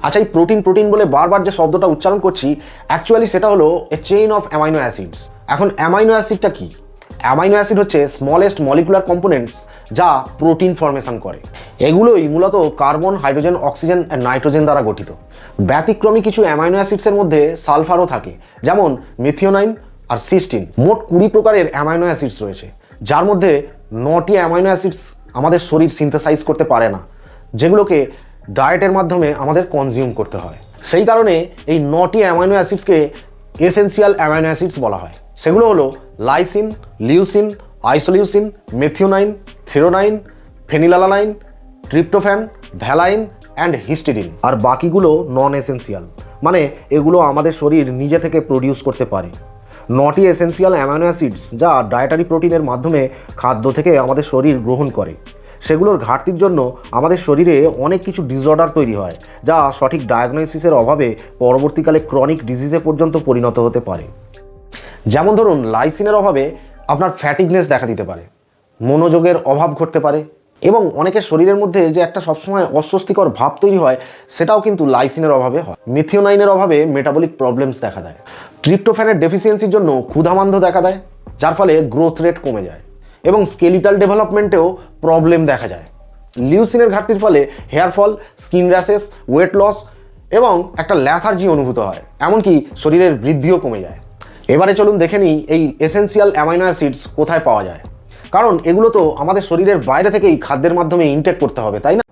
আচ্ছা, এই protein protein বলে বারবার যে শব্দটা উচ্চারণ করছি, অ্যাকচুয়ালি সেটা হলো এ চেইন অফ অ্যামাইনো অ্যাসিডস। এখন অ্যামাইনো অ্যাসিডটা কি? অ্যামাইনো অ্যাসিড হচ্ছে স্মলেস্ট মলিকুলার কম্পোনেন্টস যা প্রোটিন ফর্মেশন করে। এগুলোই মূলত কার্বন, হাইড্রোজেন, অক্সিজেন আর নাইট্রোজেন দ্বারা গঠিত। ব্যতিক্রমী কিছু অ্যামাইনো অ্যাসিডসের মধ্যে সালফারও থাকে, যেমন মিথিওনাইন আর সিস্টিন। মোট 20 প্রকারের অ্যামাইনো অ্যাসিডস রয়েছে, যার মধ্যে 9টি অ্যামাইনো অ্যাসিডস আমাদের শরীর সিনথেসাইজ করতে পারে না, যেগুলোকে ডায়েটের মাধ্যমে আমাদের কনজিউম করতে হয়। সেই কারণে এই 9টি অ্যামাইনো অ্যাসিডসকে এসেনশিয়াল অ্যামাইনো অ্যাসিডস বলা হয়। সেগুলো হলো lysine, leucine, isoleucine, methionine, threonine, phenylalanine, tryptophan, valine and histidine. আর বাকিগুলো নন এসেনশিয়াল, মানে এগুলো আমাদের শরীর নিজে থেকে প্রডিউস করতে পারে। 9টি এসেনশিয়াল অ্যামাইনো অ্যাসিডস যা ডায়েটারি প্রোটিনের মাধ্যমে খাদ্য থেকে আমাদের শরীর গ্রহণ করে, সেগুলোর ঘাটতির জন্য আমাদের শরীরে অনেক কিছু ডিসঅর্ডার তৈরি হয়, যা সঠিক ডায়াগনোসিসের অভাবে পরবর্তীকালে ক্রনিক ডিজিজে পর্যন্ত পরিণত হতে পারে। যেমন ধরুন, লাইসিনের অভাবে আপনার ফ্যাটিগনেস দেখা দিতে পারে, মনোযোগের অভাব ঘটতে পারে, এবং অনেকের শরীরের মধ্যে যে একটা সবসময় অস্বস্তিকর ভাব তৈরি হয়, সেটাও কিন্তু লাইসিনের অভাবে হয়। মিথিওনাইনের অভাবে মেটাবলিক প্রবলেমস দেখা দেয়। ট্রিপ্টোফ্যানের ডেফিসিয়েন্সির জন্য ক্ষুধামান্দ্য দেখা দেয়, যার ফলে গ্রোথ রেট কমে যায় এবং স্কেলিটাল ডেভেলপমেন্টেও প্রবলেম দেখা যায়। লিউসিনের ঘাটতির ফলে hair fall, skin rashes, weight loss এবং একটা ল্যাথার্জি অনুভূত হয়, এমনকি শরীরের বৃদ্ধিও কমে যায়। এবারে চলুন দেখে নিই এই এসেনশিয়াল অ্যামাইনো অ্যাসিডস কোথায় পাওয়া যায়, কারণ এগুলো তো আমাদের শরীরের বাইরে থেকেই খাদ্যের মাধ্যমে ইনটেক করতে হবে, তাই না?